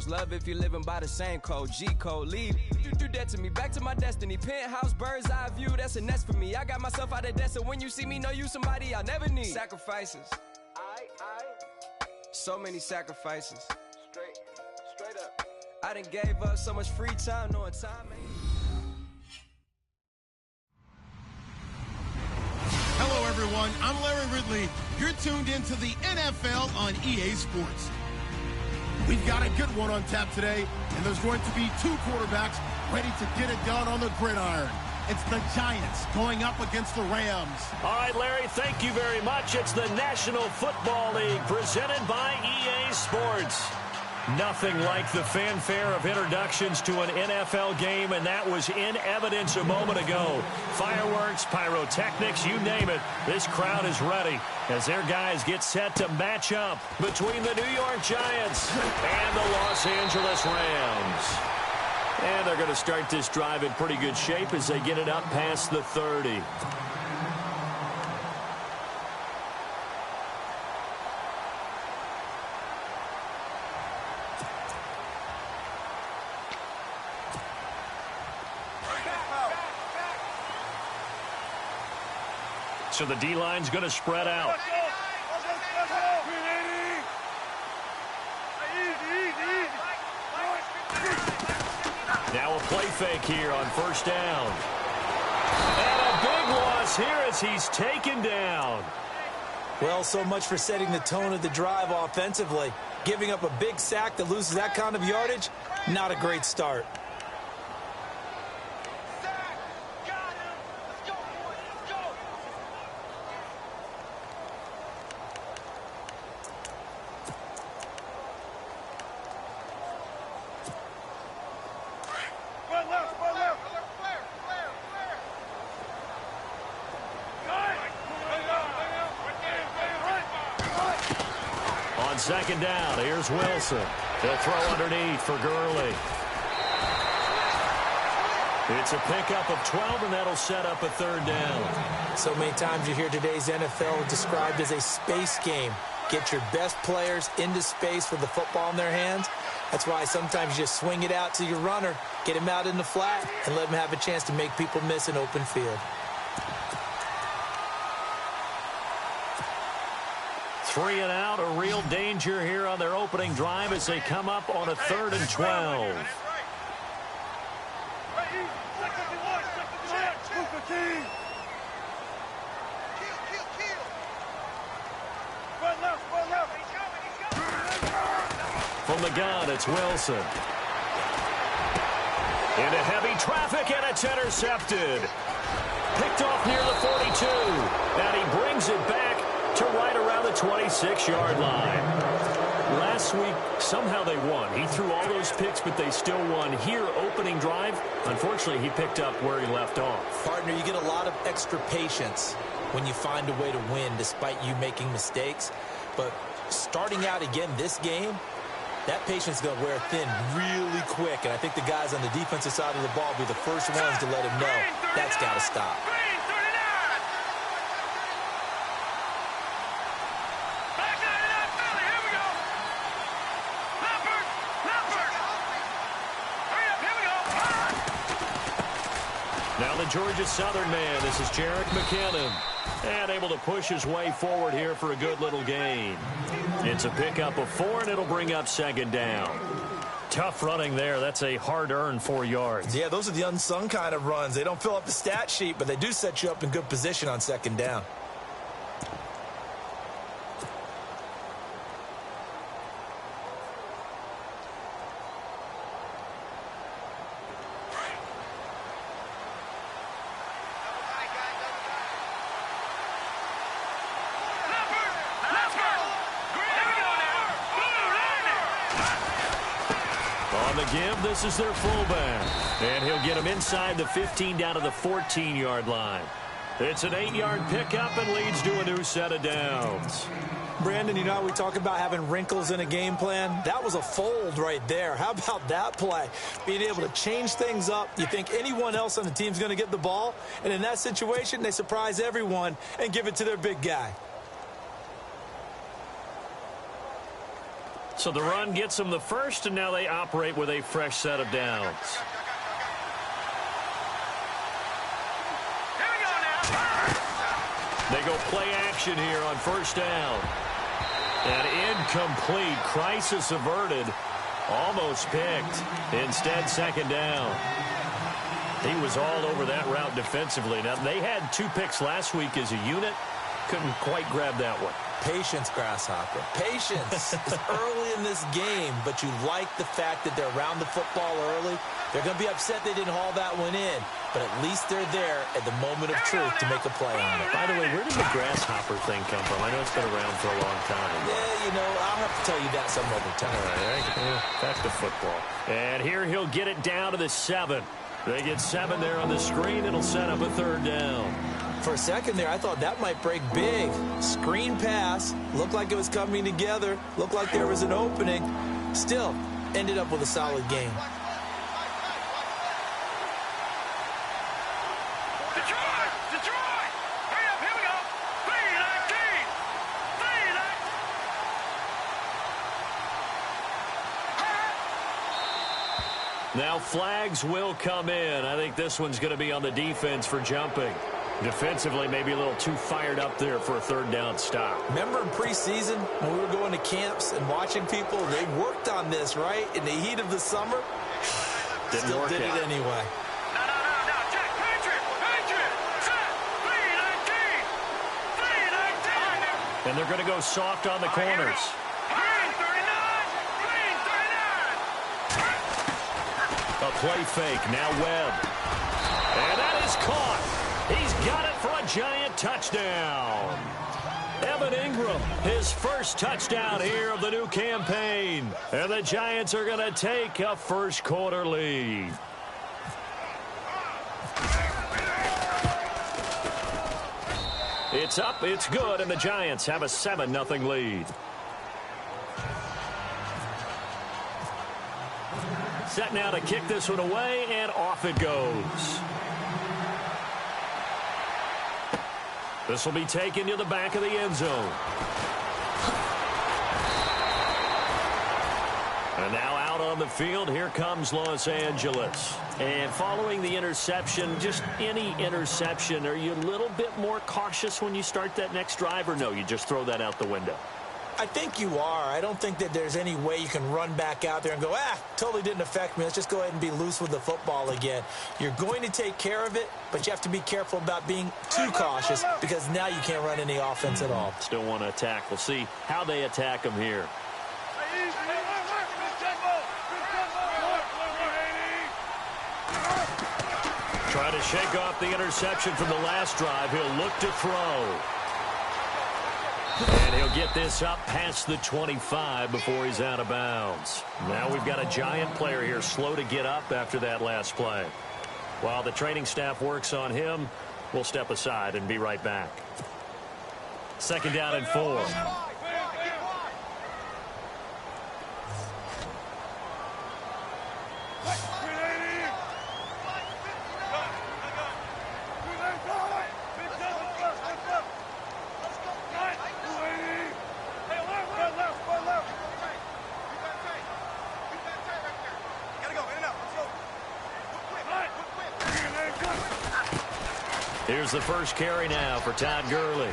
codes. Love if you're living by the same code. G code, leave. You do that to me. Back to my destiny. Penthouse, bird's eye view. That's a nest for me. I got myself out of debt, so when you see me, know you somebody I'll never need. Sacrifices. So many sacrifices. Straight up. I done gave up so much free time, knowing time ain't. Hello, everyone. I'm Larry Ridley. You're tuned into the NFL on EA Sports. We've got a good one on tap today, and there's going to be two quarterbacks ready to get it done on the gridiron. It's the Giants going up against the Rams. All right, Larry, thank you very much. It's the National Football League presented by EA Sports. Nothing like the fanfare of introductions to an NFL game, and that was in evidence a moment ago. Fireworks, pyrotechnics, you name it. This crowd is ready as their guys get set to match up between the New York Giants and the Los Angeles Rams. And they're going to start this drive in pretty good shape as they get it up past the 30. So the D-line's going to spread out. Now a play fake here on first down. And a big loss here as he's taken down. Well, so much for setting the tone of the drive offensively. Giving up a big sack that loses that kind of yardage, not a great start. Second down, here's Wilson. They'll throw underneath for Gurley. It's a pickup of 12, and that'll set up a third down. So many times you hear today's NFL described as a space game. Get your best players into space with the football in their hands. That's why sometimes you just swing it out to your runner, get him out in the flat, and let him have a chance to make people miss an open field. 3 and out, a real danger here on their opening drive as they come up on a 3rd and 12. From the gun, it's Wilson. Into heavy traffic, and it's intercepted. Picked off near the 42, and he brings it back to right around the 26-yard line. Last week, somehow they won. He threw all those picks, but they still won. Here, opening drive, unfortunately, he picked up where he left off. Partner, you get a lot of extra patience when you find a way to win despite you making mistakes. But starting out again this game, that patience is going to wear thin really quick. And I think the guys on the defensive side of the ball will be the first ones to let him know that's got to stop. Now the Georgia Southern man, this is Jerick McKinnon. And able to push his way forward here for a good little gain. It's a pickup of 4, and it'll bring up second down. Tough running there. That's a hard-earned 4 yards. Yeah, those are the unsung kind of runs. They don't fill up the stat sheet, but they do set you up in good position on second down. Give. This is their fullback. And he'll get him inside the 15 down to the 14-yard line. It's an 8-yard pickup and leads to a new set of downs. Brandon, you know how we talk about having wrinkles in a game plan? That was a fold right there. How about that play? Being able to change things up. You think anyone else on the team's going to get the ball? And in that situation, they surprise everyone and give it to their big guy. So the run gets them the first, and now they operate with a fresh set of downs. They go play action here on first down. And incomplete. Crisis averted. Almost picked. Instead, second down. He was all over that route defensively. Now, they had 2 picks last week as a unit. Couldn't quite grab that one. Patience, Grasshopper. Patience is early in this game, but you like the fact that they're around the football early. They're going to be upset they didn't haul that one in, but at least they're there at the moment of truth to make a play on it. By the way, where did the Grasshopper thing come from? I know it's been around for a long time. Yeah, you know, I'll have to tell you that some other time. All right, back to football. And here he'll get it down to the 7. They get 7 there on the screen. It'll set up a third down. For a second there, I thought that might break big. Screen pass. Looked like it was coming together. Looked like there was an opening. Still, ended up with a solid game. Detroit! Hurry up, here we go! 3-19! 3-19! Now flags will come in. I think this one's going to be on the defense for jumping. Defensively, maybe a little too fired up there for a third down stop. Remember in preseason when we were going to camps and watching people, they worked on this, right? In the heat of the summer, still did it anyway. No, check, Patriot, set, 3-19! And they're going to go soft on the corners. Green 39! A play fake, now Webb. And that is caught. He's got it for a giant touchdown. Evan Ingram, his first touchdown here of the new campaign. And the Giants are going to take a first quarter lead. It's up, it's good, and the Giants have a 7-0 lead. Set now to kick this one away, and off it goes. This will be taken to the back of the end zone. And now out on the field, here comes Los Angeles. And following the interception, just any interception, are you a little bit more cautious when you start that next drive, or no, you just throw that out the window? I think you are. I don't think that there's any way you can run back out there and go, totally didn't affect me. Let's just go ahead and be loose with the football again. You're going to take care of it, but you have to be careful about being too cautious because now you can't run any offense at all. Still want to attack. We'll see how they attack them here. Try to shake off the interception from the last drive. He'll look to throw. And he'll get this up past the 25 before he's out of bounds. Now we've got a Giant player here slow to get up after that last play. While the training staff works on him, we'll step aside and be right back. 2nd down and 4. Here's the first carry now for Todd Gurley.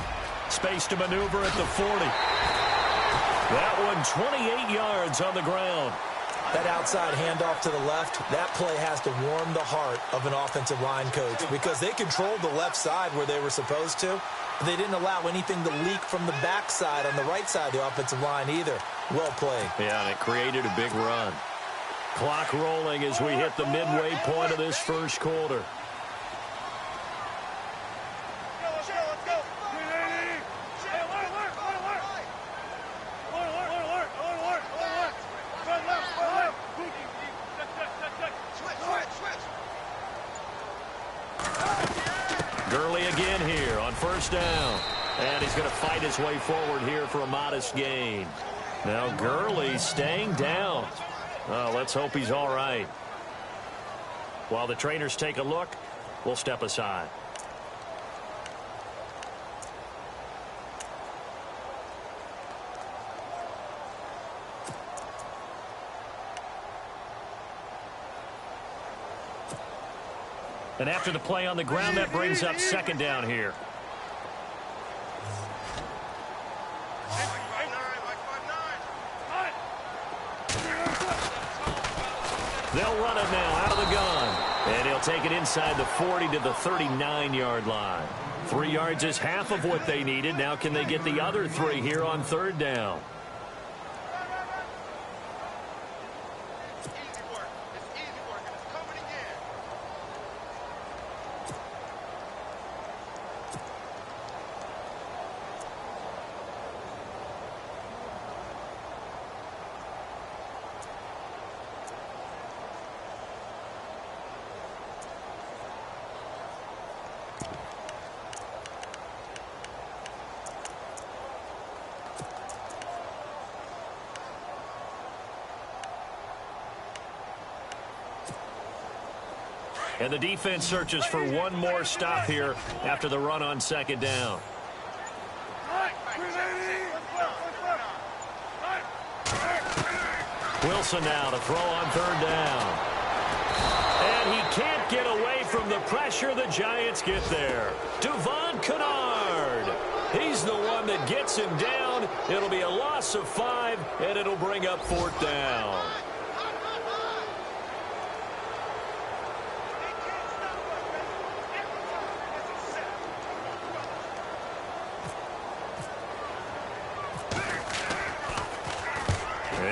Space to maneuver at the 40. That one 28 yards on the ground. That outside handoff to the left, that play has to warm the heart of an offensive line coach because they controlled the left side where they were supposed to, but they didn't allow anything to leak from the backside on the right side of the offensive line either. Well played. Yeah, and it created a big run. Clock rolling as we hit the midway point of this first quarter. Gurley again here on first down. And he's going to fight his way forward here for a modest gain. Now Gurley staying down. Let's hope he's all right. While the trainers take a look, we'll step aside. And after the play on the ground, that brings up second down here. They'll run it now out of the gun. And he'll take it inside the 40 to the 39-yard line. 3 yards is half of what they needed. Now can they get the other 3 here on third down? And the defense searches for one more stop here after the run on second down. Wilson now to throw on third down. And he can't get away from the pressure. The Giants get there. Devon Kennard. He's the one that gets him down. It'll be a loss of 5, and it'll bring up fourth down.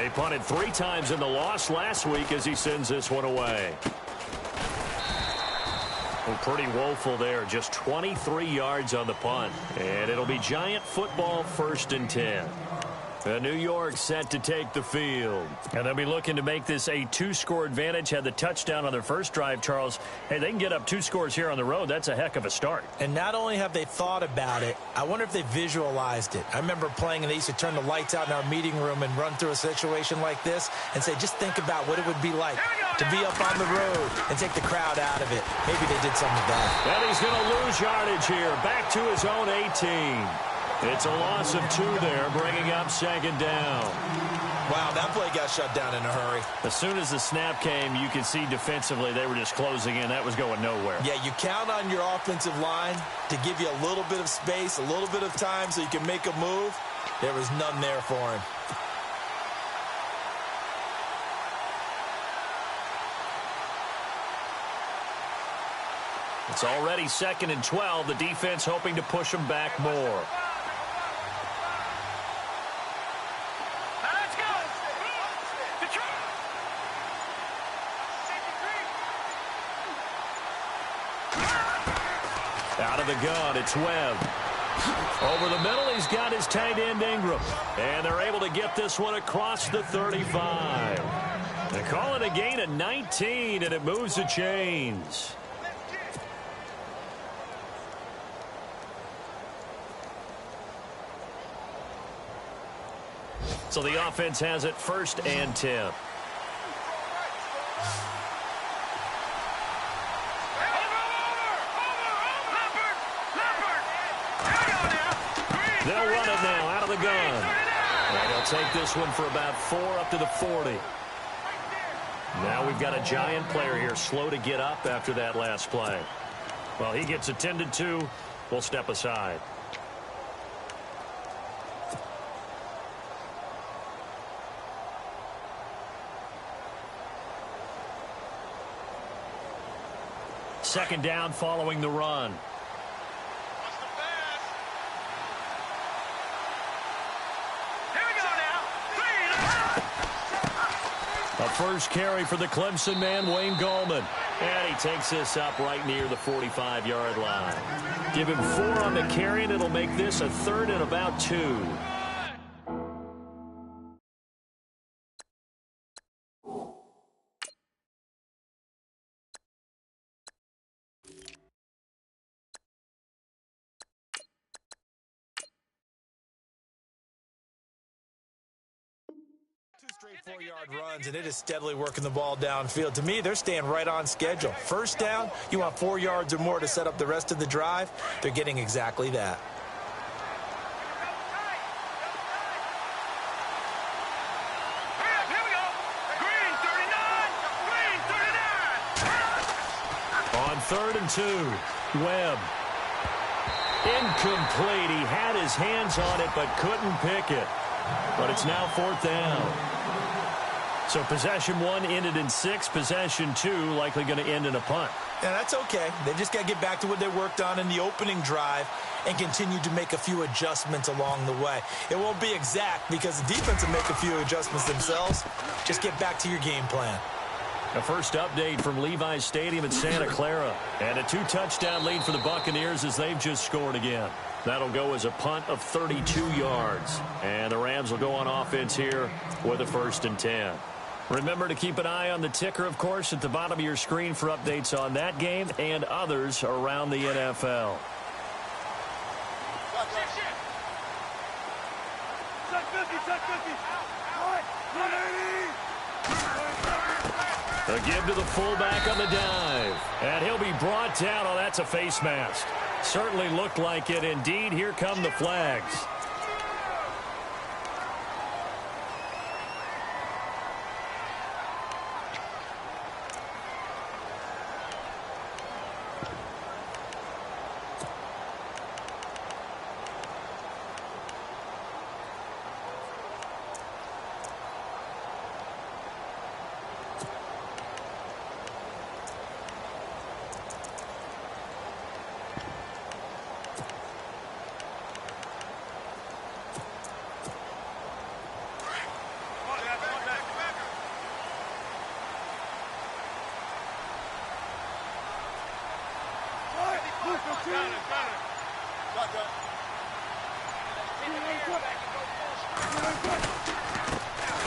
He punted 3 times in the loss last week as he sends this one away. Well, pretty woeful there. Just 23 yards on the punt. And it'll be Giant football, 1st and 10. New York set to take the field. And they'll be looking to make this a 2-score advantage. Had the touchdown on their first drive, Charles. Hey, they can get up 2 scores here on the road. That's a heck of a start. And not only have they thought about it, I wonder if they visualized it. I remember playing and they used to turn the lights out in our meeting room and run through a situation like this and say, just think about what it would be like to be up on the road and take the crowd out of it. Maybe they did something with that. And he's going to lose yardage here. Back to his own 18. It's a loss of 2 there, bringing up second down. Wow, that play got shut down in a hurry. As soon as the snap came, you could see defensively they were just closing in. That was going nowhere. Yeah, you count on your offensive line to give you a little bit of space, a little bit of time so you can make a move. There was none there for him. It's already 2nd and 12. The defense hoping to push them back more. Let's go. Out of the gun, it's Webb. Over the middle, he's got his tight end Ingram. And they're able to get this one across the 35. They call it a gain of 19, and it moves the chains. So the offense has it 1st and 10. They'll run it now out of the gun. And they'll take this one for about 4 up to the 40. Now we've got a Giant player here slow to get up after that last play. Well, he gets attended to. We'll step aside. Second down following the run. A first carry for the Clemson man, Wayne Gallman. And he takes this up right near the 45-yard line. Give him 4 on the carry, and it'll make this a 3rd and about 2. Straight 4-yard runs, and it is steadily working the ball downfield. To me, they're staying right on schedule. First down, you want 4 yards or more to set up the rest of the drive. They're getting exactly that. Here we go. Green 39. Green 39. On 3rd and 2, Webb. Incomplete. He had his hands on it but couldn't pick it. But it's now 4th down. So possession 1 ended in 6. Possession 2 likely going to end in a punt. Yeah, that's okay. They just got to get back to what they worked on in the opening drive and continue to make a few adjustments along the way. It won't be exact because the defense will make a few adjustments themselves. Just get back to your game plan. A first update from Levi's Stadium in Santa Clara. And a 2-touchdown lead for the Buccaneers as they've just scored again. That'll go as a punt of 32 yards. And the Rams will go on offense here with a 1st and 10. Remember to keep an eye on the ticker, of course, at the bottom of your screen for updates on that game and others around the NFL. A give to the fullback on the dive. And he'll be brought down. Oh, that's a face mask. Certainly looked like it. Indeed, here come the flags.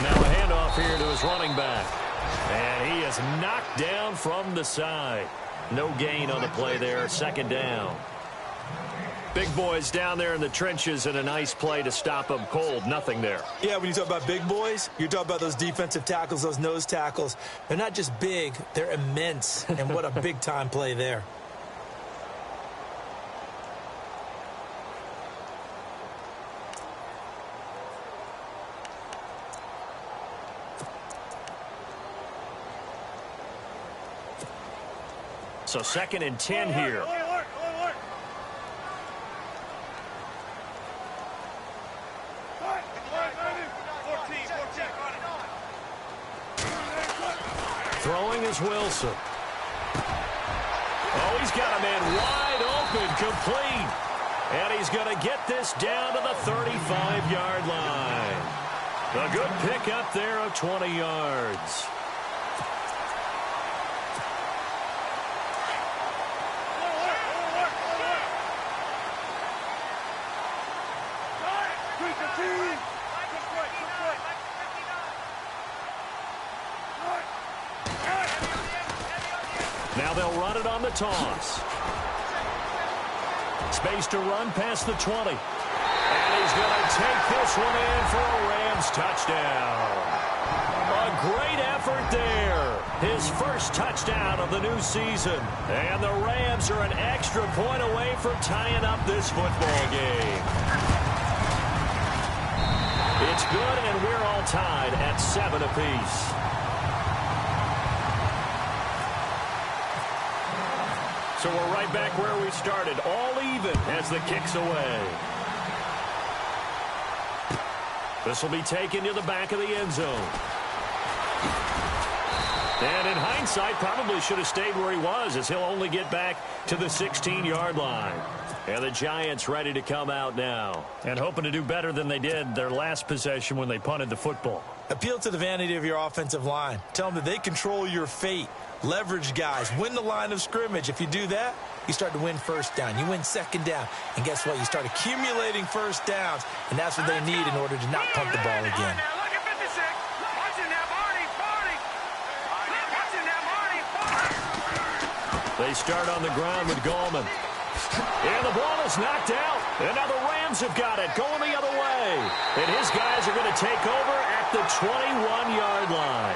Now a handoff here to his running back. And he is knocked down from the side. No gain on the play there. 2nd down. Big boys down there in the trenches and a nice play to stop them cold. Nothing there. Yeah, when you talk about big boys, you're talking about those defensive tackles, those nose tackles. They're not just big, they're immense. And what a big-time play there. So 2nd and 10 here. Throwing is Wilson. Oh, he's got a man wide open, complete. And he's going to get this down to the 35-yard line. A good pickup there of 20 yards. Now they'll run it on the toss. Space to run past the 20. And he's going to take this one in for a Rams touchdown. A great effort there. His first touchdown of the new season. And the Rams are an extra point away from tying up this football game. It's good, and we're all tied at 7 apiece. So we're right back where we started, all even as the kick's away. This will be taken to the back of the end zone. And in hindsight, probably should have stayed where he was, as he'll only get back to the 16-yard line. And the Giants ready to come out now and hoping to do better than they did their last possession when they punted the football. Appeal to the vanity of your offensive line. Tell them that they control your fate. Leverage guys. Win the line of scrimmage. If you do that, you start to win 1st down. You win 2nd down. And guess what? You start accumulating 1st downs. And that's what they need in order to not punt the ball again. They start on the ground with Gallman. And the ball is knocked out. And now the Rams have got it, going the other way. And his guys are going to take over at the 21-yard line.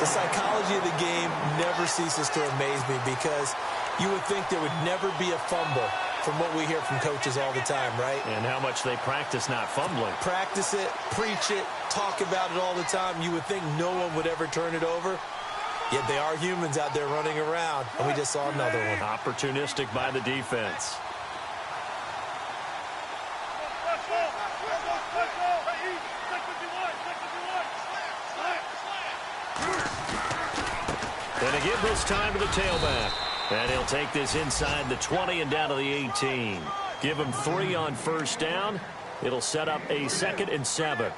The psychology of the game never ceases to amaze me because you would think there would never be a fumble from what we hear from coaches all the time, right? And how much they practice not fumbling. Practice it, preach it, talk about it all the time. You would think no one would ever turn it over. Yet they are humans out there running around, and we just saw another one. Opportunistic by the defense. And they give this time to the tailback. And he'll take this inside the 20 and down to the 18. Give him 3 on first down. It'll set up a 2nd and 7.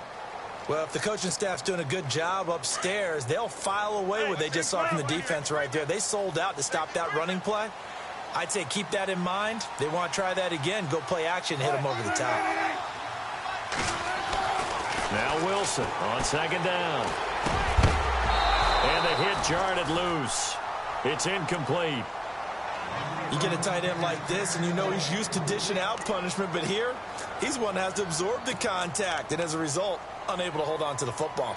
Well, if the coaching staff's doing a good job upstairs, they'll file away what they just saw from the defense right there. They sold out to stop that running play. I'd say keep that in mind. They want to try that again. Go play action, hit them over the top. Now Wilson on 2nd down. And the hit jarred it loose. It's incomplete. You get a tight end like this, and you know he's used to dishing out punishment, but here, he's one that has to absorb the contact, and as a result, unable to hold on to the football.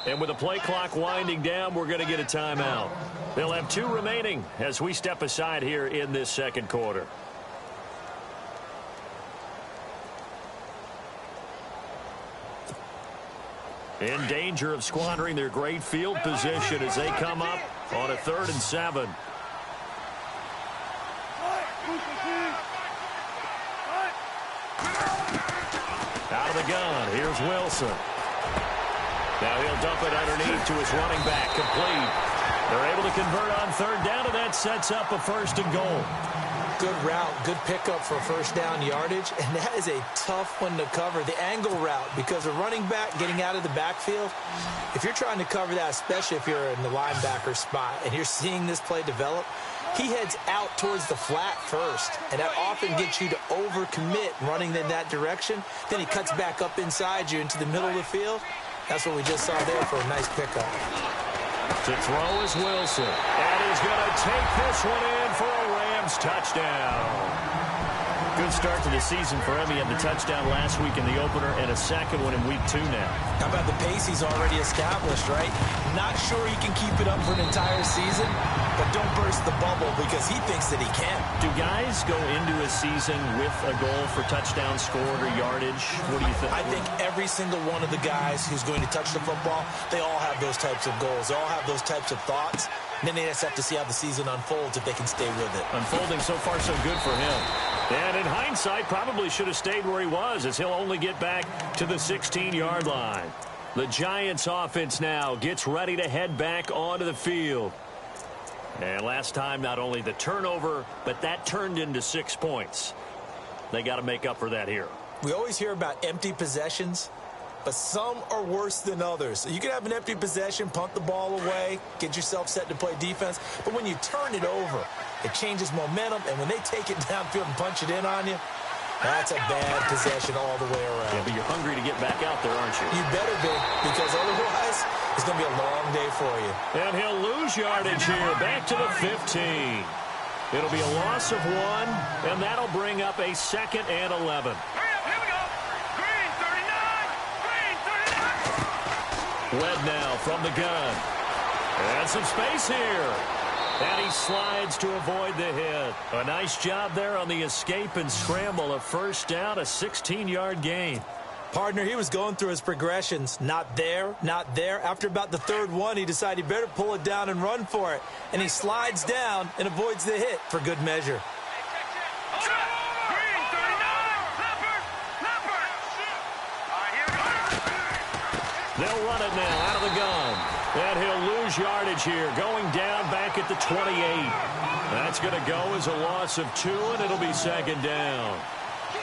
And with the play clock winding down, we're going to get a timeout. They'll have 2 remaining as we step aside here in this 2nd quarter. In danger of squandering their great field position as they come up on a 3rd and 7. Out of the gun, here's Wilson. Now he'll dump it underneath to his running back, complete. They're able to convert on 3rd down, and that sets up a 1st and goal. Good route, good pickup for 1st down yardage, and that is a tough one to cover, the angle route, because a running back getting out of the backfield, if you're trying to cover that, especially if you're in the linebacker spot, and you're seeing this play develop, he heads out towards the flat first, and that often gets you to overcommit running in that direction. Then he cuts back up inside you into the middle of the field. That's what we just saw there for a nice pickup. To throw is Wilson. And he's going to take this one in for a Rams touchdown. Good start to the season for him. He had the touchdown last week in the opener and a 2nd one in week 2 now. How about the pace he's already established, right? Not sure he can keep it up for an entire season, but don't burst the bubble because he thinks that he can. Do guys go into a season with a goal for touchdown scored or yardage? What do you think? I think every single one of the guys who's going to touch the football, they all have those types of goals. They all have those types of thoughts. And then they just have to see how the season unfolds if they can stay with it. Unfolding so far so good for him. And in hindsight, probably should have stayed where he was as he'll only get back to the 16-yard line. The Giants offense now gets ready to head back onto the field. And last time, not only the turnover, but that turned into 6 points. They got to make up for that here. We always hear about empty possessions, but some are worse than others. You can have an empty possession, punt the ball away, get yourself set to play defense, but when you turn it over, it changes momentum, and when they take it downfield and punch it in on you, that's a bad possession all the way around. Yeah, but you're hungry to get back out there, aren't you? You better be, because otherwise it's going to be a long day for you. And he'll lose yardage here, back to the 15. It'll be a loss of 1, and that'll bring up a 2nd and 11. Here we go. Green 39. Green 39. Led now from the gun. And some space here. And he slides to avoid the hit. A nice job there on the escape and scramble. A 1st down, a 16-yard gain. Partner, he was going through his progressions. Not there, not there. After about the 3rd one, he decided he better pull it down and run for it. And he slides down and avoids the hit for good measure. Green 39. Leopard. Leopard. All right, here we go. They'll run it now out of the gun. And he'll lose yardage here, going down back at the 28. That's going to go as a loss of 2, and it'll be 2nd down.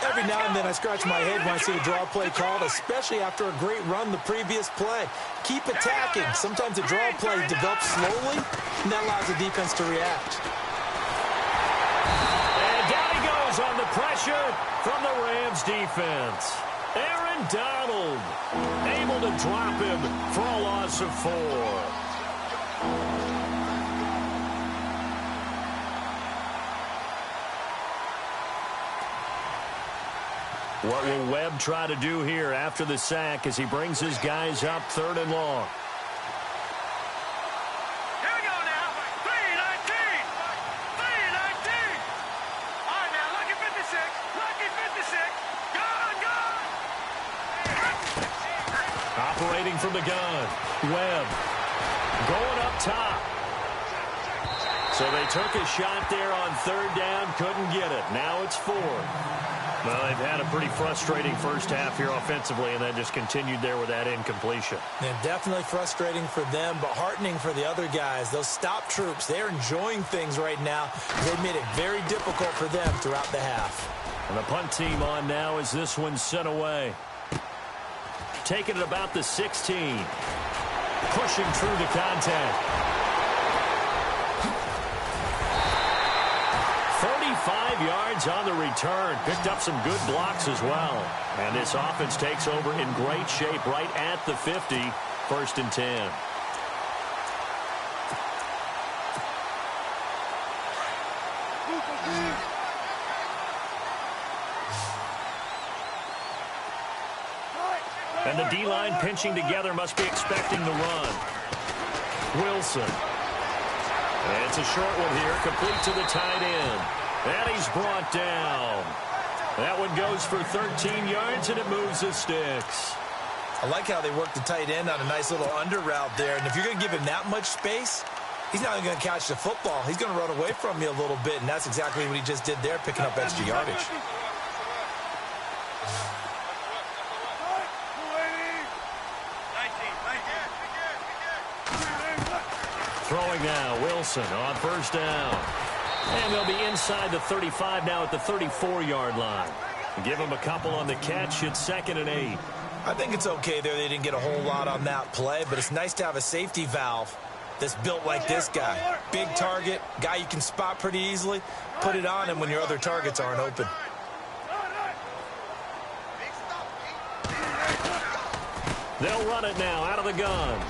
Every now and then I scratch my head when I see a draw play called, especially after a great run the previous play. Keep attacking. Sometimes a draw play develops slowly, and that allows the defense to react. And down he goes on the pressure from the Rams defense. Aaron Donald able to drop him for a loss of 4. What will Webb try to do here after the sack as he brings his guys up 3rd and long? Here we go now. 3-19. 3-19. All right, now, lucky 56. Lucky 56. Gun. Operating from the gun. Webb going up top. So they took a shot there on 3rd down, couldn't get it. Now it's 4th. Well, they've had a pretty frustrating first half here offensively, and that just continued there with that incompletion. And definitely frustrating for them, but heartening for the other guys. Those stop troops, they're enjoying things right now. They've made it very difficult for them throughout the half. And the punt team on now as this one's sent away. Taking it about the 16. Pushing through the contact. 35 yards on the return. Picked up some good blocks as well. And this offense takes over in great shape right at the 50. 1st and 10. And the D-line pinching together must be expecting the run. Wilson. And it's a short one here, complete to the tight end. And he's brought down. That one goes for 13 yards, and it moves the sticks. I like how they work the tight end on a nice little under route there. And if you're going to give him that much space, he's not going to catch the football. He's going to run away from you a little bit, and that's exactly what he just did there, picking up extra yardage. Throwing now, Wilson on 1st down. And they'll be inside the 35 now at the 34-yard line. Give him a couple on the catch. It's 2nd and 8. I think it's okay there. They didn't get a whole lot on that play, but it's nice to have a safety valve that's built like this guy. Big target, guy you can spot pretty easily. Put it on him when your other targets aren't open. They'll run it now out of the gun.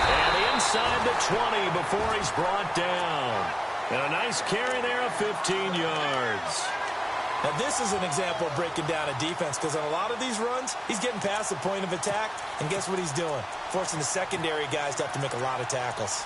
And inside the 20 before he's brought down. And a nice carry there of 15 yards. Now, this is an example of breaking down a defense, because on a lot of these runs, he's getting past the point of attack, and guess what he's doing? Forcing the secondary guys to have to make a lot of tackles.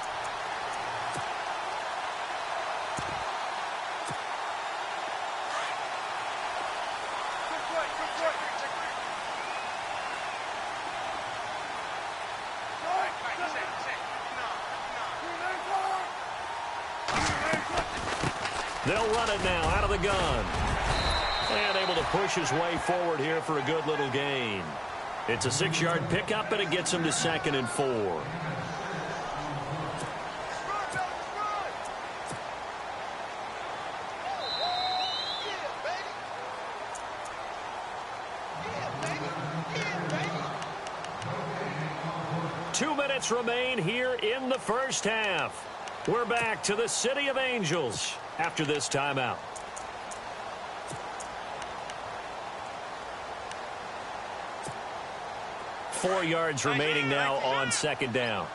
They'll run it now out of the gun. And able to push his way forward here for a good little gain. It's a 6-yard pickup, and it gets him to 2nd and 4. Two minutes remain here in the first half. We're back to the City of Angels after this timeout. Four yards remaining now on 2nd down.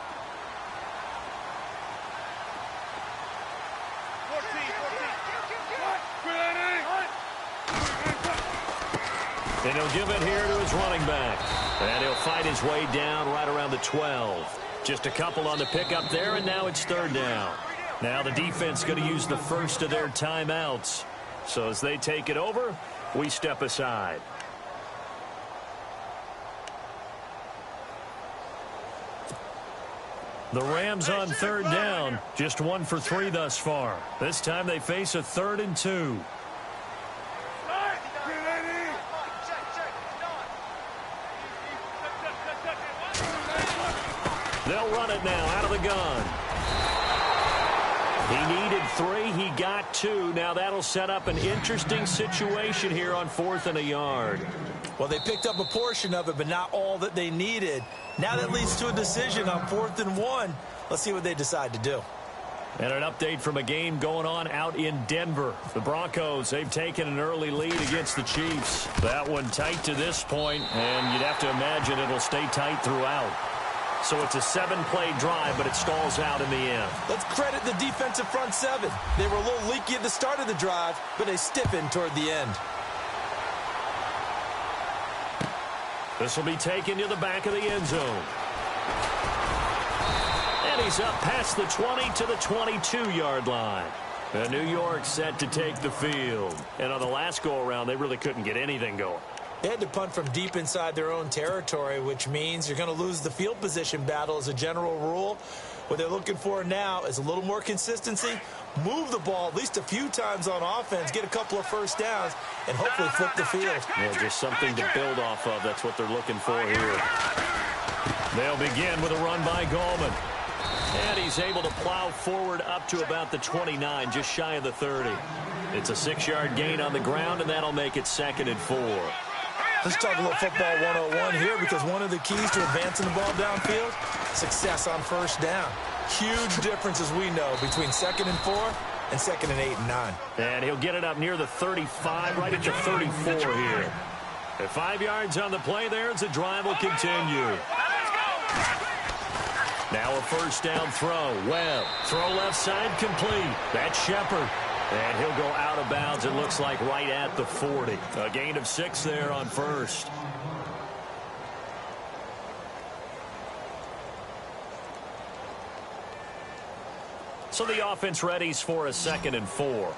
And he'll give it here to his running back. And he'll fight his way down right around the 12. Just a couple on the pickup there, and now it's 3rd down. Now the defense going to use the first of their timeouts. So as they take it over, we step aside. The Rams on 3rd down, just 1 for 3 thus far. This time they face a 3rd and 2. They'll run it now out of the gun. He needed 3. He got 2. Now that'll set up an interesting situation here on 4th and a yard. Well, they picked up a portion of it, but not all that they needed. Now that leads to a decision on 4th and 1. Let's see what they decide to do. And an update from a game going on out in Denver. The Broncos, they've taken an early lead against the Chiefs. That one tight to this point, and you'd have to imagine it'll stay tight throughout. So it's a 7-play drive, but it stalls out in the end. Let's credit the defensive front 7. They were a little leaky at the start of the drive, but they stiffened toward the end. This will be taken to the back of the end zone. And he's up past the 20 to the 22-yard line. And New York set to take the field. And on the last go-around, they really couldn't get anything going. They had to punt from deep inside their own territory, which means you're going to lose the field position battle as a general rule. What they're looking for now is a little more consistency, move the ball at least a few times on offense, get a couple of first downs, and hopefully flip the field. Yeah, just something to build off of. That's what they're looking for here. They'll begin with a run by Gallman. And he's able to plow forward up to about the 29, just shy of the 30. It's a 6-yard gain on the ground, and that'll make it 2nd and 4. Let's talk a little football 101 here, because one of the keys to advancing the ball downfield, success on first down. Huge difference, as we know, between 2nd and 4 and 2nd and 8 and 9. And he'll get it up near the 35, right at the 34 here. At 5 yards on the play there, as the drive will continue. Now a first down throw. Webb. Throw left side complete. That's Shepard. And he'll go out of bounds, it looks like, right at the 40. A gain of 6 there on first. So the offense readies for a 2nd and 4.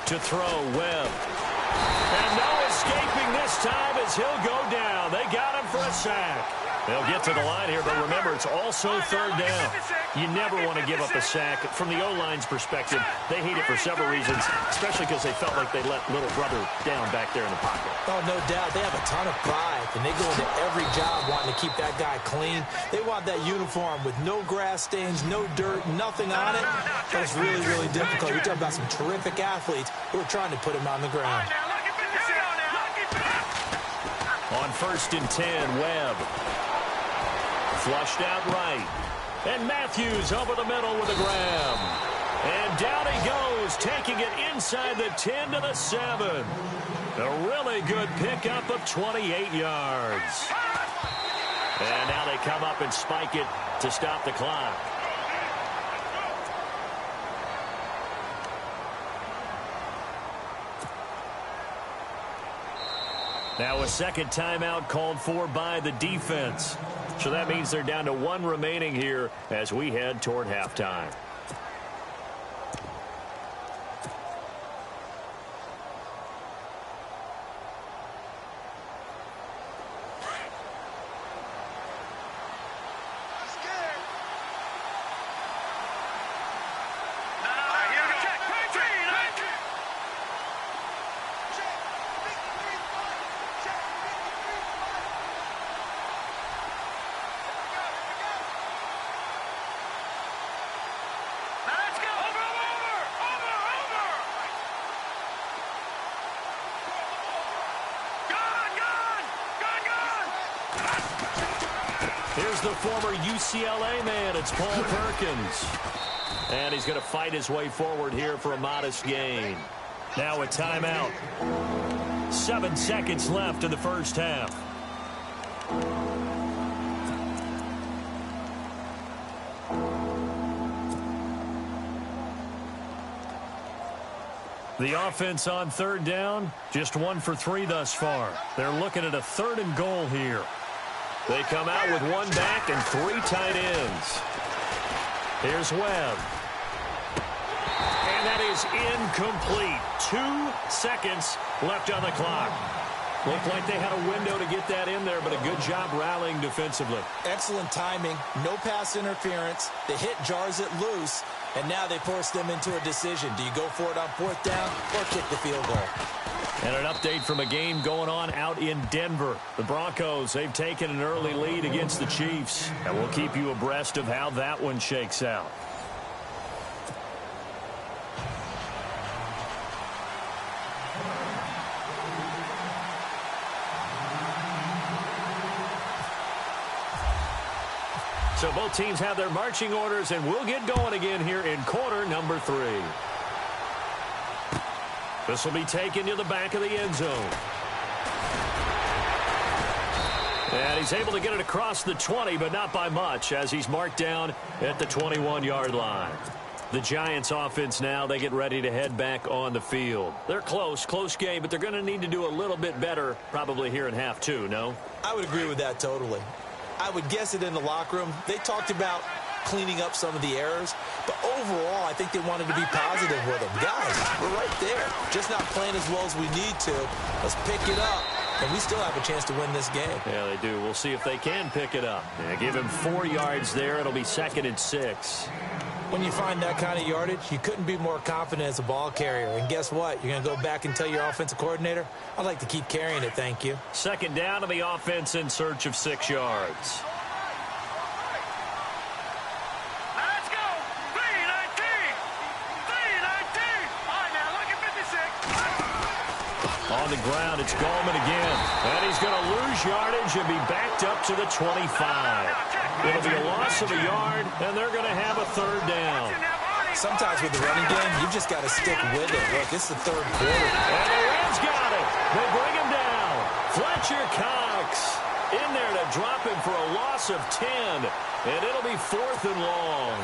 To throw, Webb. And no escaping this time as he'll go down. They got him for a sack. They'll get to the line here, but remember, it's also 3rd down. You never want to give up a sack. From the O-line's perspective, they hate it for several reasons, especially because they felt like they let little brother down back there in the pocket. Oh, no doubt. They have a ton of pride, and they go into every job wanting to keep that guy clean. They want that uniform with no grass stains, no dirt, nothing on it. But it's really, really difficult. You're talking about some terrific athletes who are trying to put him on the ground. On 1st and 10, Webb. Flushed out right. And Matthews over the middle with a grab. And down he goes, taking it inside the 10 to the 7. A really good pickup of 28 yards. And now they come up and spike it to stop the clock. Now a second timeout called for by the defense. So that means they're down to 1 remaining here as we head toward halftime. Here's the former UCLA man. It's Paul Perkins. And he's going to fight his way forward here for a modest gain. Now a timeout. 7 seconds left in the first half. The offense on 3rd down, just 1 for 3 thus far. They're looking at a 3rd and goal here. They come out with 1 back and 3 tight ends. Here's Webb. And that is incomplete. 2 seconds left on the clock. Looked like they had a window to get that in there, but a good job rallying defensively. Excellent timing. No pass interference. The hit jars it loose, and now they force them into a decision. Do you go for it on 4th down or kick the field goal? And an update from a game going on out in Denver. The Broncos, they've taken an early lead against the Chiefs. And we'll keep you abreast of how that one shakes out. So both teams have their marching orders, and we'll get going again here in quarter number 3. This will be taken to the back of the end zone. And he's able to get it across the 20, but not by much, as he's marked down at the 21-yard line. The Giants offense now, they get ready to head back on the field. They're close game, but they're going to need to do a little bit better probably here in half two, no? I would agree with that totally. I would guess it in the locker room. They talked about cleaning up some of the errors, but overall, I think they wanted to be positive with them. Guys, we're right there. Just not playing as well as we need to. Let's pick it up, and we still have a chance to win this game. Yeah, they do. We'll see if they can pick it up. Yeah, give him 4 yards there. It'll be 2nd and 6. When you find that kind of yardage, you couldn't be more confident as a ball carrier. And guess what? You're going to go back and tell your offensive coordinator, I'd like to keep carrying it, thank you. 2nd down to the offense in search of 6 yards. Let's go. 3-19. 3-19. All right, now, look at 56. On the ground, it's Gallman again. And he's going to lose yardage and be backed up to the 25. It'll be a loss of a yard, and they're going to have a 3rd down. Sometimes with the running game, you've just got to stick with it. Look, this is the 3rd quarter. And the Rams got it. They bring him down. Fletcher Cox in there to drop him for a loss of 10. And it'll be 4th and long.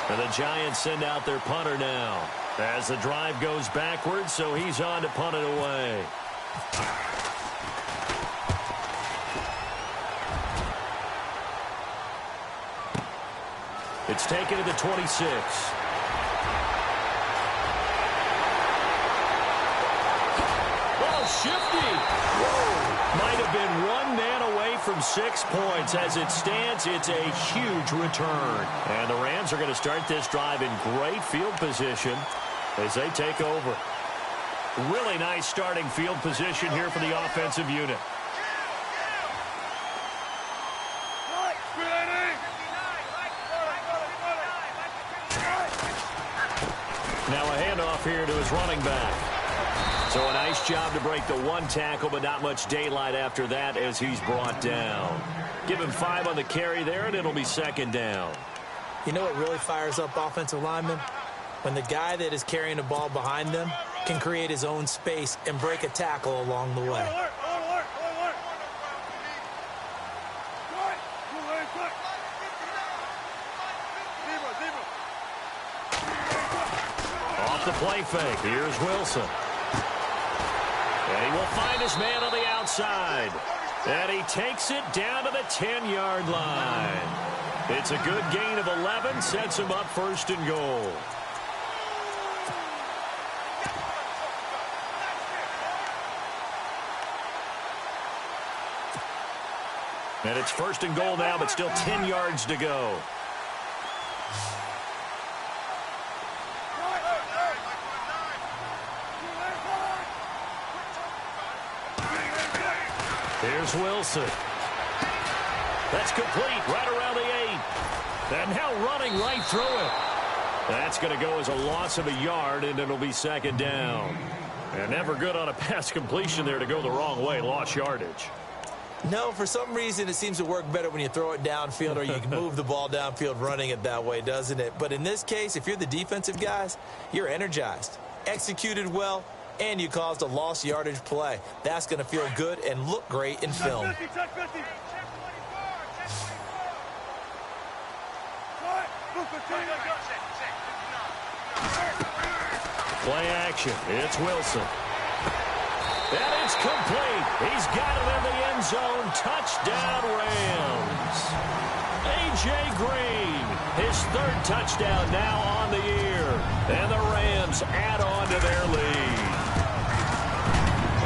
And the Giants send out their punter now as the drive goes backwards, so he's on to punt it away. It's taken to the 26. Oh, shifty. Whoa. Might have been 1 man away from 6 points. As it stands, it's a huge return. And the Rams are going to start this drive in great field position as they take over. Really nice starting field position here for the offensive unit. Now a handoff here to his running back. So a nice job to break the 1 tackle, but not much daylight after that as he's brought down. Give him 5 on the carry there, and it'll be 2nd down. You know what really fires up offensive linemen? When the guy that is carrying the ball behind them can create his own space and break a tackle along the way. Off the play fake, here's Wilson. And he will find his man on the outside. And he takes it down to the 10-yard line. It's a good gain of 11, sets him up 1st and goal. And it's 1st and goal now, but still 10 yards to go. Here's Wilson. That's complete right around the 8. And now running right through it. That's going to go as a loss of a yard, and it'll be 2nd down. And never good on a pass completion there to go the wrong way. Lost yardage. No, for some reason it seems to work better when you throw it downfield or you can move the ball downfield running it that way, doesn't it? But in this case, if you're the defensive guys, you're energized, executed well, and you caused a lost yardage play. That's going to feel good and look great in film. Play action. It's Wilson. And it's complete. He's got it in the end zone. Touchdown, Rams. A.J. Green, his 3rd touchdown now on the year. And the Rams add on to their lead.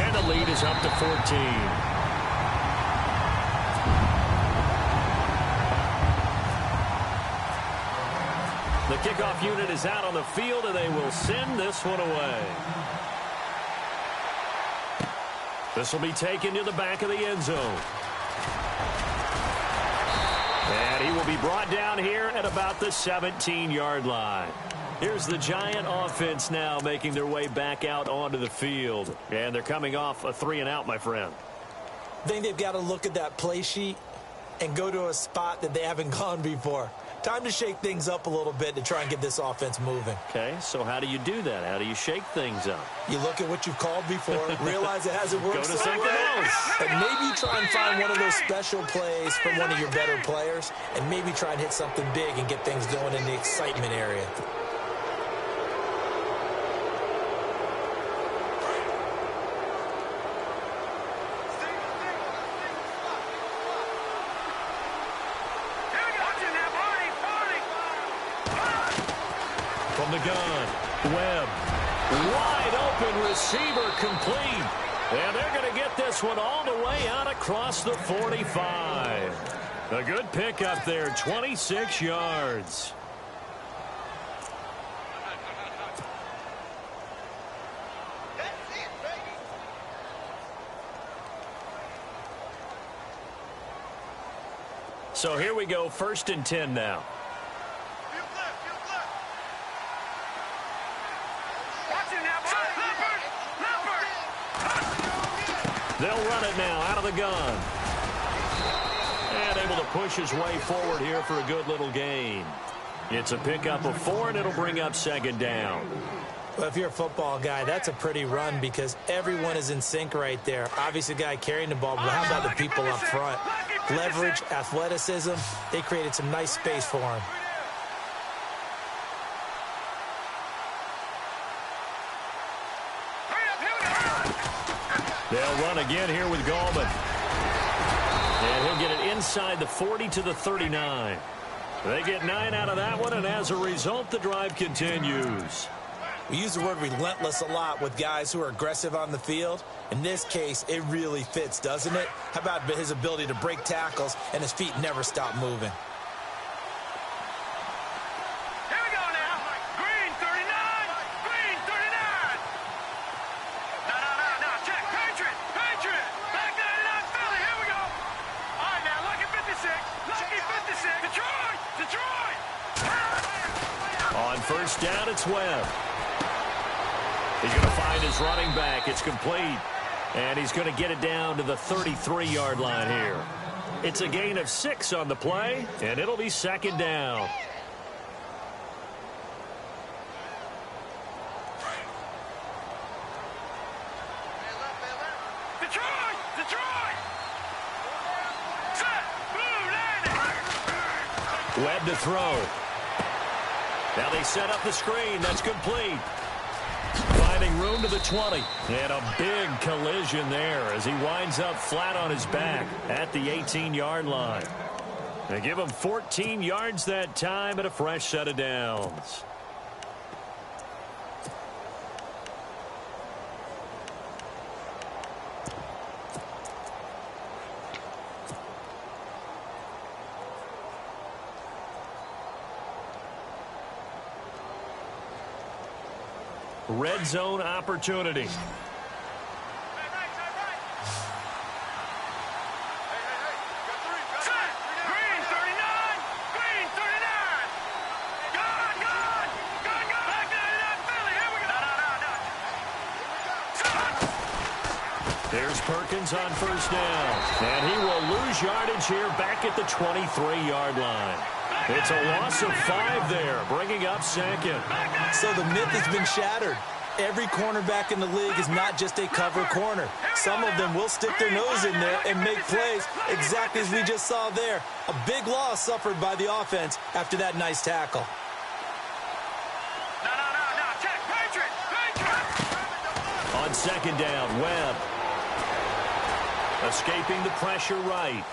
And the lead is up to 14. The kickoff unit is out on the field, and they will send this one away. This will be taken to the back of the end zone. And he will be brought down here at about the 17-yard line. Here's the Giant offense now making their way back out onto the field. And they're coming off a 3-and-out, my friend. I think they've got to look at that play sheet and go to a spot that they haven't gone before. Time to shake things up a little bit to try and get this offense moving. Okay, so how do you do that? How do you shake things up? You look at what you've called before, realize it hasn't worked Go to so something well, else. and maybe try and find one of those special plays from one of your better players, and maybe try and hit something big and get things going in the excitement area. From the gun, Webb. Wide open receiver complete. And they're going to get this one all the way out across the 45. A good pickup there, 26 yards. So here we go, 1st and 10 now. They'll run it now out of the gun. And able to push his way forward here for a good little gain. It's a pickup of 4, and it'll bring up 2nd down. Well, if you're a football guy, that's a pretty run because everyone is in sync right there. Obviously, the guy carrying the ball, but how about the people up front? Leverage, athleticism, they created some nice space for him. They'll run again here with Gallman. And he'll get it inside the 40 to the 39. They get 9 out of that one, and as a result, the drive continues. We use the word relentless a lot with guys who are aggressive on the field. In this case, it really fits, doesn't it? How about his ability to break tackles and his feet never stop moving? Here we go now. Green 39. Green 39. No. Check. Patriot. Back 99 Philly. Here we go. All right, now. Lucky 56. Lucky 56. Detroit. On 1st down, it's Webb. He's going to find his running back. It's complete. And he's going to get it down to the 33-yard line here. It's a gain of 6 on the play, and it'll be 2nd down. Detroit. Set. Blue landing. Webb to throw. Now they set up the screen. That's complete. Finding room to the 20. And a big collision there as he winds up flat on his back at the 18-yard line. They give him 14 yards that time and a fresh set of downs. Red zone opportunity. There's Perkins on 1st down. And he will lose yardage here back at the 23-yard line. It's a loss of 5 there, bringing up 2nd. So the myth has been shattered. Every cornerback in the league is not just a cover corner. Some of them will stick their nose in there and make plays exactly as we just saw there. A big loss suffered by the offense after that nice tackle. No. Check. Patriot. On 2nd down, Webb. Escaping the pressure right.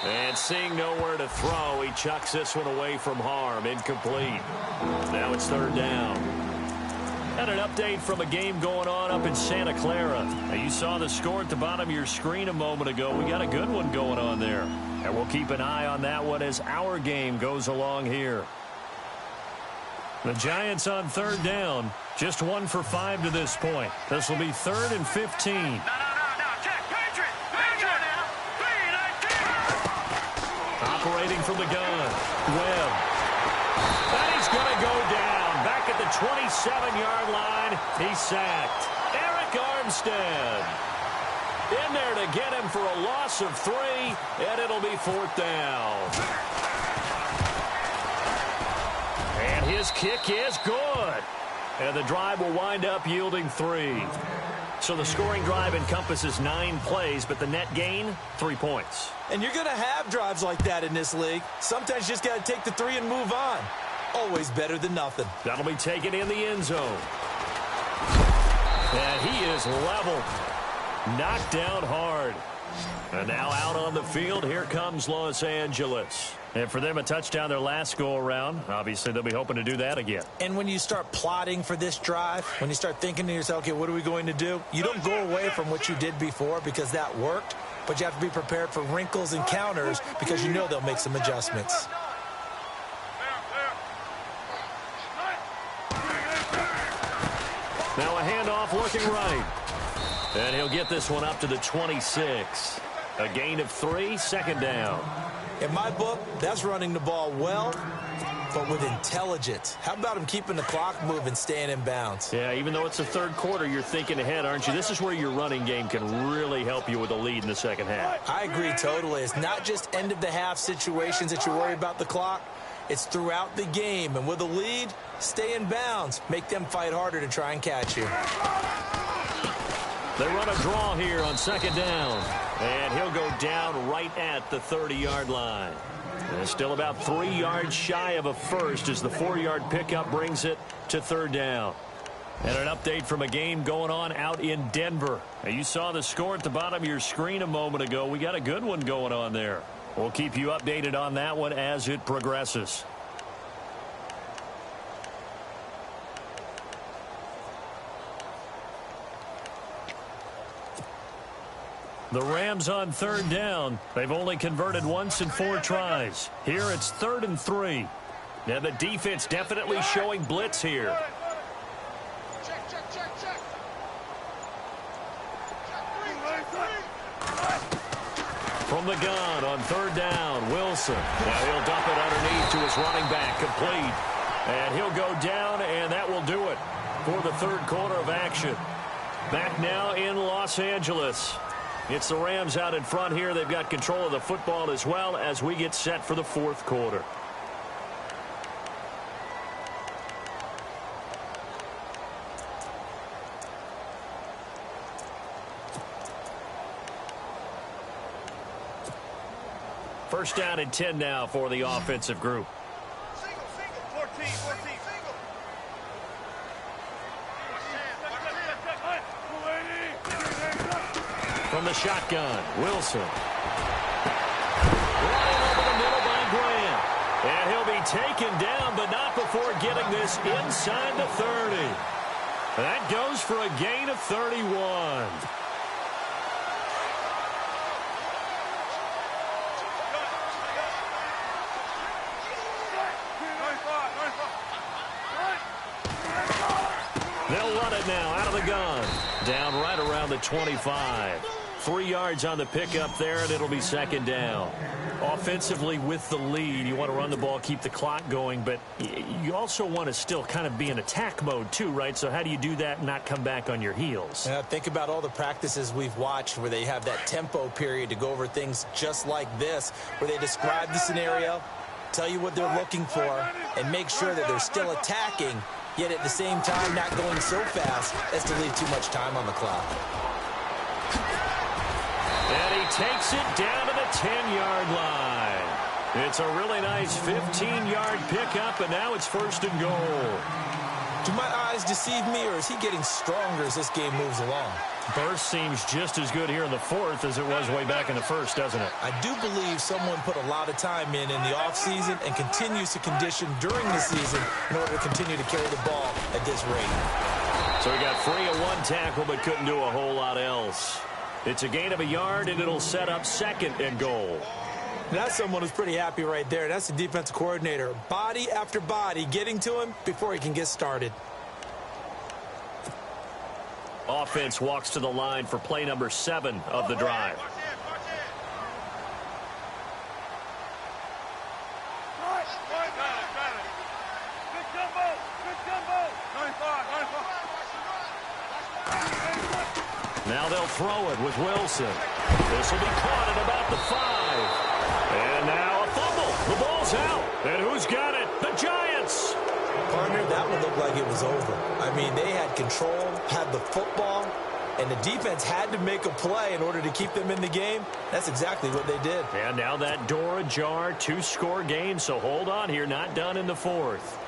And seeing nowhere to throw, he chucks this one away from harm. Incomplete. Now it's 3rd down. And an update from a game going on up in Santa Clara. Now, you saw the score at the bottom of your screen a moment ago. We got a good one going on there. And we'll keep an eye on that one as our game goes along here. The Giants on 3rd down. Just 1 for 5 to this point. This will be 3rd and 15. No. Check. Patriot. Operating from the gun. Webb. And he's going to go down. Back at the 27-yard line. He's sacked. Eric Armstead. In there to get him for a loss of 3. And it'll be 4th down. This kick is good. And the drive will wind up yielding 3. So the scoring drive encompasses 9 plays, but the net gain, 3 points. And you're going to have drives like that in this league. Sometimes you just got to take the 3 and move on. Always better than nothing. That'll be taken in the end zone. And he is leveled. Knocked down hard. And now out on the field, here comes Los Angeles. And for them, a touchdown their last go-around. Obviously, they'll be hoping to do that again. And when you start plotting for this drive, when you start thinking to yourself, okay, what are we going to do? You don't go away from what you did before because that worked, but you have to be prepared for wrinkles and counters because you know they'll make some adjustments. Now a handoff looking right. And he'll get this one up to the 26. A gain of 3, second down. In my book, that's running the ball well, but with intelligence. How about him keeping the clock moving, staying in bounds? Yeah, even though it's the third quarter, you're thinking ahead, aren't you? This is where your running game can really help you with a lead in the second half. I agree totally. It's not just end-of-the-half situations that you worry about the clock. It's throughout the game. And with a lead, stay in bounds. Make them fight harder to try and catch you. They run a draw here on second down. And he'll go down right at the 30-yard line. And still about 3 yards shy of a first as the 4-yard pickup brings it to third down. And an update from a game going on out in Denver. Now, you saw the score at the bottom of your screen a moment ago. We got a good one going on there. We'll keep you updated on that one as it progresses. The Rams on third down. They've only converted once in 4 tries. Here it's 3rd and 3. Now the defense definitely showing blitz here. From the gun on third down, Wilson. Now he'll dump it underneath to his running back, complete. And he'll go down, and that will do it for the third quarter of action. Back now in Los Angeles. It's the Rams out in front here. They've got control of the football as well as we get set for the fourth quarter. First down and 10 now for the offensive group. Single, 14, single. From the shotgun, Wilson. Right over the middle by Grant. And he'll be taken down, but not before getting this inside the 30. That goes for a gain of 31. They'll run it now out of the gun. Down right around the 25. 3 yards on the pickup there, and it'll be second down. Offensively with the lead, you want to run the ball, keep the clock going, but you also want to still kind of be in attack mode too, right? So how do you do that and not come back on your heels? Think about all the practices we've watched where they have that tempo period to go over things just like this, where they describe the scenario, tell you what they're looking for, and make sure that they're still attacking, yet at the same time not going so fast as to leave too much time on the clock. And he takes it down to the 10-yard line. It's a really nice 15-yard pickup, and now it's first and goal. Do my eyes deceive me, or is he getting stronger as this game moves along? Burst seems just as good here in the fourth as it was way back in the first, doesn't it? I do believe someone put a lot of time in the offseason and continues to condition during the season in order to continue to carry the ball at this rate. So he got free of one tackle but couldn't do a whole lot else. It's a gain of a yard, and it'll set up second and goal. That's someone who's pretty happy right there. That's the defensive coordinator. Body after body getting to him before he can get started. Offense walks to the line for play number 7 of the drive. Now they'll throw it with Wilson. This will be caught at about the 5. And now a fumble. The ball's out. And who's got it? The Giants. Partner, that one looked like it was over. I mean, they had control, had the football, and the defense had to make a play in order to keep them in the game. That's exactly what they did. And now that door ajar, 2-score game, so hold on here, not done in the fourth.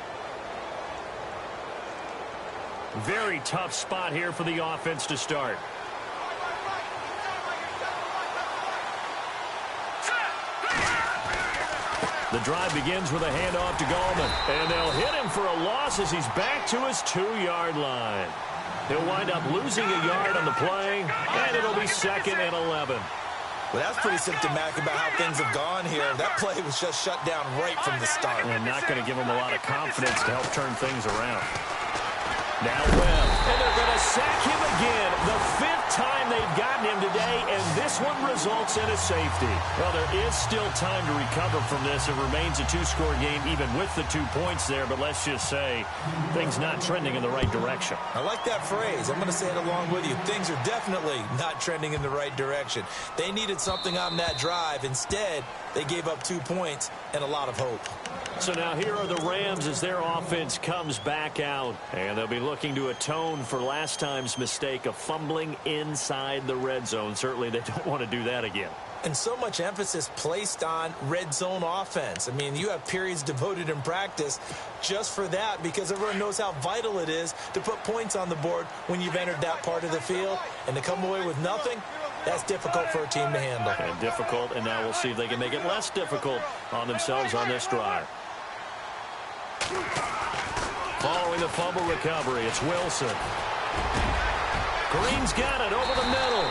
Very tough spot here for the offense to start. The drive begins with a handoff to Gallman. And they'll hit him for a loss as he's back to his 2-yard line. He'll wind up losing a yard on the play, and it'll be 2nd and 11. Well, that's pretty symptomatic about how things have gone here. That play was just shut down right from the start. And not going to give him a lot of confidence to help turn things around. Now Webb, and they're going to sack him again. The 5th time they've gotten him today, and this one results in a safety. Well, there is still time to recover from this. It remains a 2-score game even with the 2 points there, but let's just say things not trending in the right direction. I like that phrase. I'm going to say it along with you. Things are definitely not trending in the right direction. They needed something on that drive. Instead, they gave up 2 points and a lot of hope. So now here are the Rams as their offense comes back out. And they'll be looking to atone for last time's mistake of fumbling inside the red zone. Certainly they don't want to do that again. And so much emphasis placed on red zone offense. I mean, you have periods devoted in practice just for that because everyone knows how vital it is to put points on the board when you've entered that part of the field. And to come away with nothing, that's difficult for a team to handle. And difficult, and now we'll see if they can make it less difficult on themselves on this drive. Following the fumble recovery, it's Wilson. Green's got it over the middle.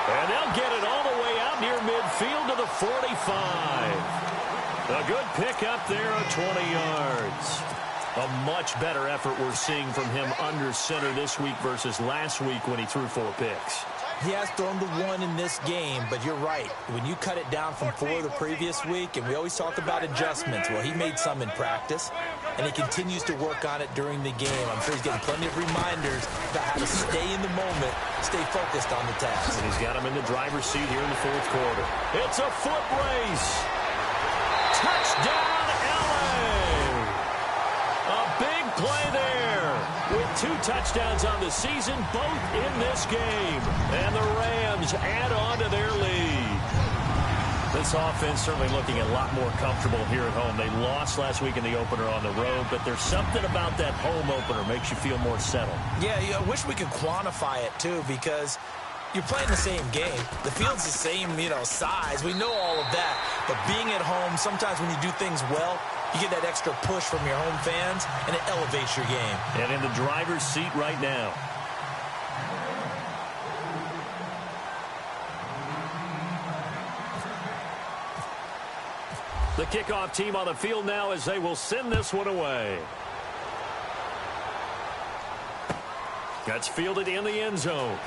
And they'll get it all the way out near midfield to the 45. A good pick up there of 20 yards. A much better effort we're seeing from him under center this week versus last week when he threw 4 picks. He has thrown the 1 in this game, but you're right. When you cut it down from 4 the previous week, and we always talk about adjustments, well, he made some in practice, and he continues to work on it during the game. I'm sure he's getting plenty of reminders about how to stay in the moment, stay focused on the task. And he's got him in the driver's seat here in the 4th quarter. It's a foot race. Touchdown, LA! A big play there. With 2 touchdowns on the season, both in this game. And the Rams add on to their lead. This offense certainly looking a lot more comfortable here at home. They lost last week in the opener on the road, but there's something about that home opener makes you feel more settled. Yeah, I wish we could quantify it, too, because you're playing the same game. The field's the same, size. We know all of that. But being at home, sometimes when you do things well, you get that extra push from your home fans, and it elevates your game. And in the driver's seat right now. The kickoff team on the field now as they will send this one away. That's fielded in the end zone.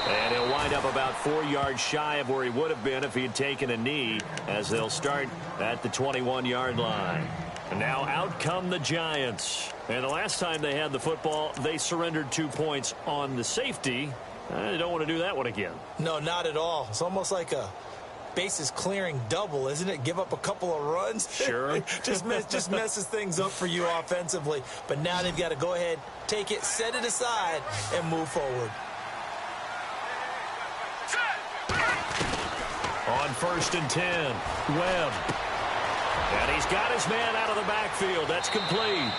And he'll wind up about 4 yards shy of where he would have been if he had taken a knee, as they'll start at the 21-yard line. And now out come the Giants. And the last time they had the football, they surrendered 2 points on the safety. They don't want to do that one again. No, not at all. It's almost like a bases clearing double, isn't it? Give up a couple of runs. Sure. just messes things up for you offensively. But now they've got to go ahead, take it, set it aside, and move forward. On 1st and 10, Webb. And he's got his man out of the backfield. That's complete.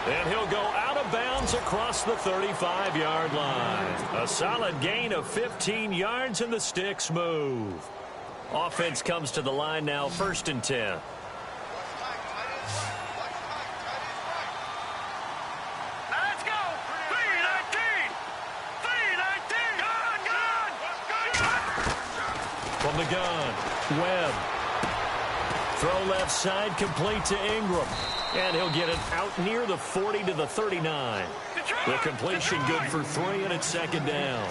And he'll go out of bounds across the 35-yard line. A solid gain of 15 yards, and the sticks move. Offense comes to the line now, 1st and 10. Let's go! 319! 319! Gun! From the gun, Webb. Throw left side, complete to Ingram. And he'll get it out near the 40 to the 39. The completion good for 3, and it's 2nd down.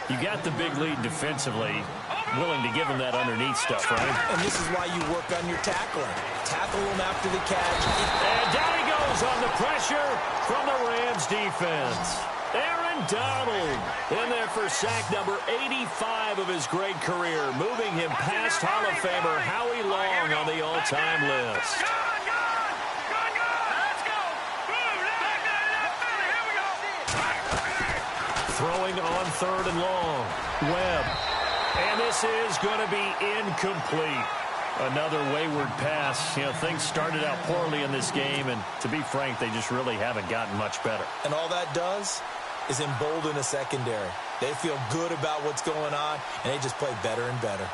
You got the big lead defensively. Willing to give him that underneath stuff, right? And this is why you work on your tackling. Tackle him after the catch. And down he goes on the pressure from the Rams defense. Aaron Donald in there for sack number 85 of his great career, moving him past Hall of Famer Howie Long on the all-time list. Throwing on 3rd and long. Webb. And this is going to be incomplete. Another wayward pass. You know, things started out poorly in this game, and to be frank, they just really haven't gotten much better. And all that does is embolden a secondary. They feel good about what's going on, and they just play better and better.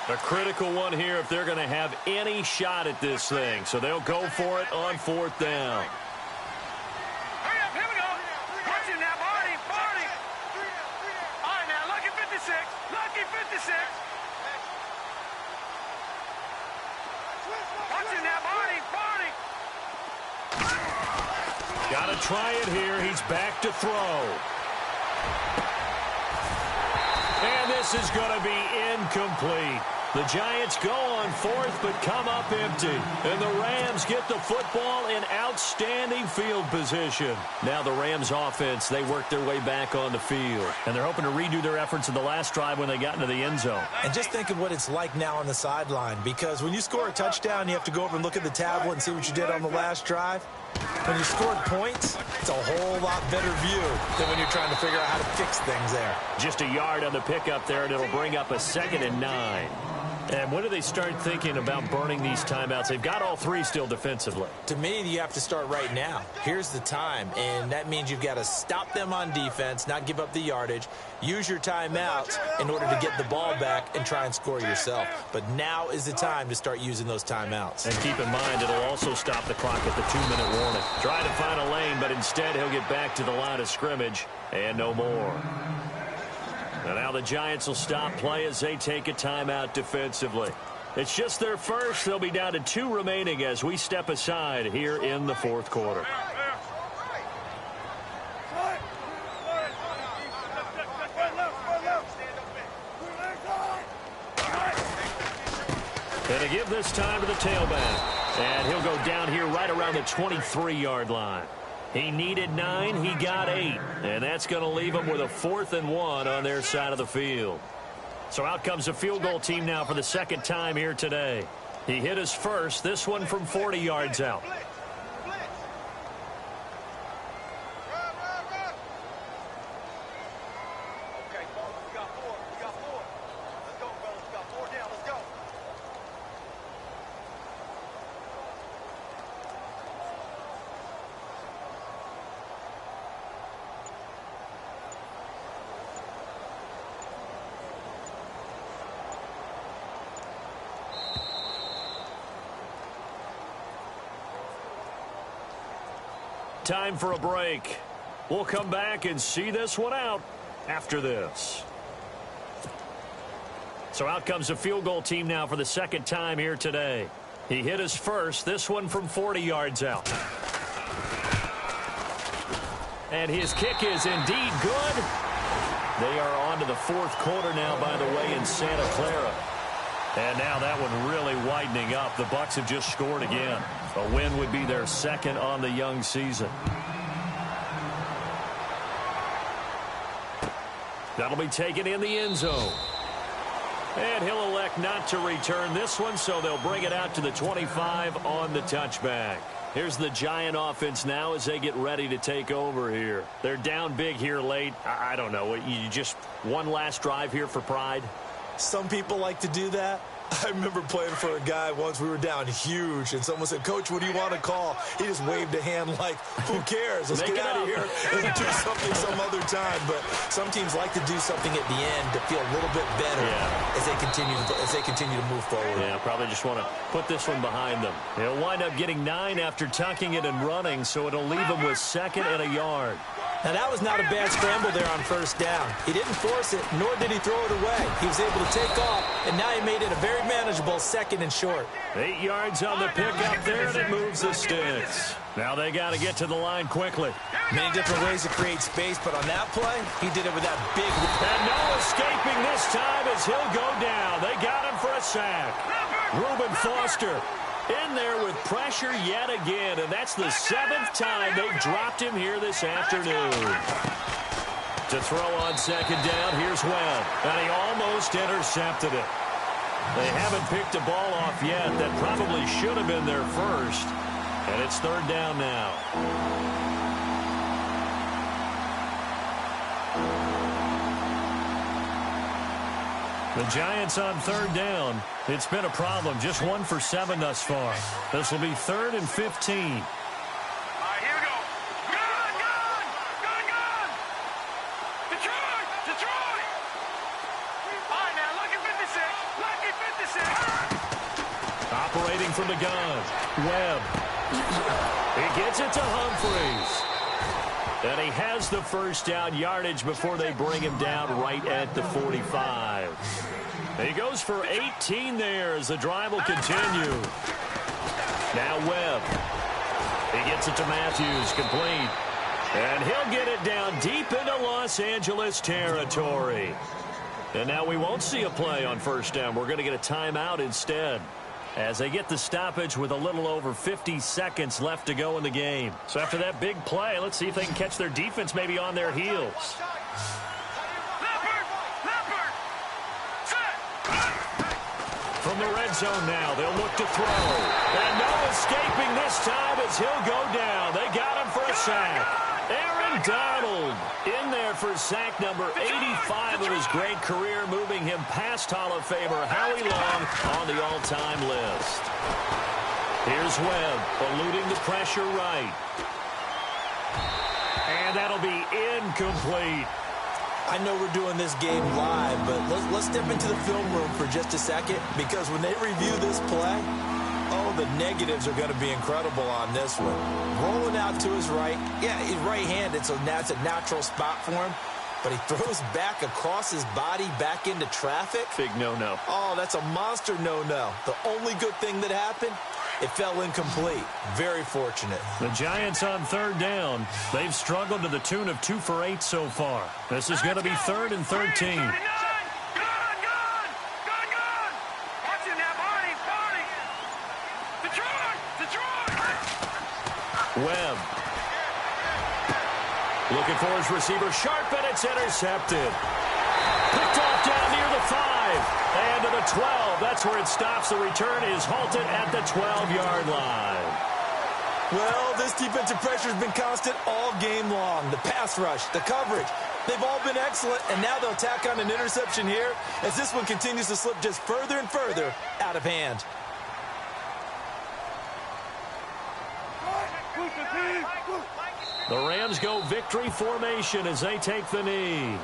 A critical one here if they're going to have any shot at this thing. So they'll go for it on 4th down. Hurry up, here we go. Watch it now, Barney. All right, now, Lucky 56. Lucky 56. Watch it now, Barney. Got to try it here. He's back to throw. And this is going to be incomplete. The Giants go on 4th but come up empty. And the Rams get the football in outstanding field position. Now the Rams offense, they work their way back on the field. And they're hoping to redo their efforts in the last drive when they got into the end zone. And just think of what it's like now on the sideline, because when you score a touchdown, you have to go over and look at the tablet and see what you did on the last drive. When you scored points, it's a whole lot better view than when you're trying to figure out how to fix things there. Just a yard on the pickup there, and it'll bring up a 2nd and 9. And when do they start thinking about burning these timeouts? They've got all 3 still defensively. To me, you have to start right now. Here's the time, and that means you've got to stop them on defense, not give up the yardage, use your timeouts in order to get the ball back and try and score yourself. But now is the time to start using those timeouts. And keep in mind, it'll also stop the clock at the 2-minute warning. Try to find a lane, but instead he'll get back to the line of scrimmage and no more. And now the Giants will stop play as they take a timeout defensively. It's just their first. They'll be down to 2 remaining as we step aside here in the 4th quarter. And to give this time to the tailback. And he'll go down here right around the 23-yard line. He needed 9, he got 8. And that's going to leave him with a 4th and 1 on their side of the field. So out comes the field goal team now for the 2nd time here today. He hit his first, this one from 40 yards out. Time for a break. We'll come back and see this one out after this. So out comes the field goal team now for the 2nd time here today. He hit his first, this one from 40 yards out. And his kick is indeed good. They are on to the 4th quarter now, by the way, in Santa Clara. And now that one really widening up. The Bucs have just scored again. A win would be their 2nd on the young season. That'll be taken in the end zone. And he'll elect not to return this one, so they'll bring it out to the 25 on the touchback. Here's the Giant offense now as they get ready to take over here. They're down big here late. I don't know. You just one last drive here for pride? Some people like to do that. I remember playing for a guy once. We were down huge, and someone said, "Coach, what do you want to call?" He just waved a hand like, who cares? Let's get out of here and do something some other time. But some teams like to do something at the end to feel a little bit better as they continue to move forward. Yeah, probably just want to put this one behind them. They'll wind up getting 9 after tucking it and running, so it'll leave them with 2nd and a yard. Now, that was not a bad scramble there on 1st down. He didn't force it, nor did he throw it away. He was able to take off, and now he made it a very manageable 2nd and short. 8 yards on the pickup there, and it moves the sticks. Now they got to get to the line quickly. Many different ways to create space, but on that play, he did it with that big... And no escaping this time as he'll go down. They got him for a sack. Reuben Foster in there with pressure yet again, and that's the 7th time they've dropped him here this afternoon. To throw on 2nd down, here's Webb, and he almost intercepted it. They haven't picked a ball off yet. That probably should have been their first. And it's third down now. The Giants on third down. It's been a problem. Just 1 for 7 thus far. This will be 3rd and 15. All right, here we go. Gun! Detroit! All right, now, lucky 56. Operating from the gun. Webb. He gets it to Humphries. And he has the first down yardage before they bring him down right at the 45. He goes for 18 there as the drive will continue. Now Webb. He gets it to Matthews, complete. And he'll get it down deep into Los Angeles territory. And now we won't see a play on first down. We're going to get a timeout instead, as they get the stoppage with a little over 50 seconds left to go in the game. So after that big play, let's see if they can catch their defense maybe on their heels. From the red zone now, they'll look to throw. And no escaping this time as he'll go down. They got him for a sack. Aaron Donald in there for sack number 85 of his great career, moving him past Hall of Famer Howie Long on the all-time list. Here's Webb, eluding the pressure right. And that'll be incomplete. I know we're doing this game live, but let's step into the film room for just a second, because when they review this play, oh, the negatives are going to be incredible on this one. Rolling out to his right. Yeah, he's right-handed, so that's a natural spot for him. But he throws back across his body back into traffic. Big no-no. Oh, that's a monster no-no. The only good thing that happened, it fell incomplete. Very fortunate. The Giants on third down. They've struggled to the tune of 2 for 8 so far. This is going to be 3rd and 13. Webb. Looking for his receiver, Sharp, and it's intercepted. Picked off down near the 5. And to the 12. That's where it stops. The return is halted at the 12-yard line. Well, this defensive pressure has been constant all game long. The pass rush, the coverage, they've all been excellent, and now they'll tack on an interception here as this one continues to slip just further and further out of hand. The Rams go victory formation as they take the knee.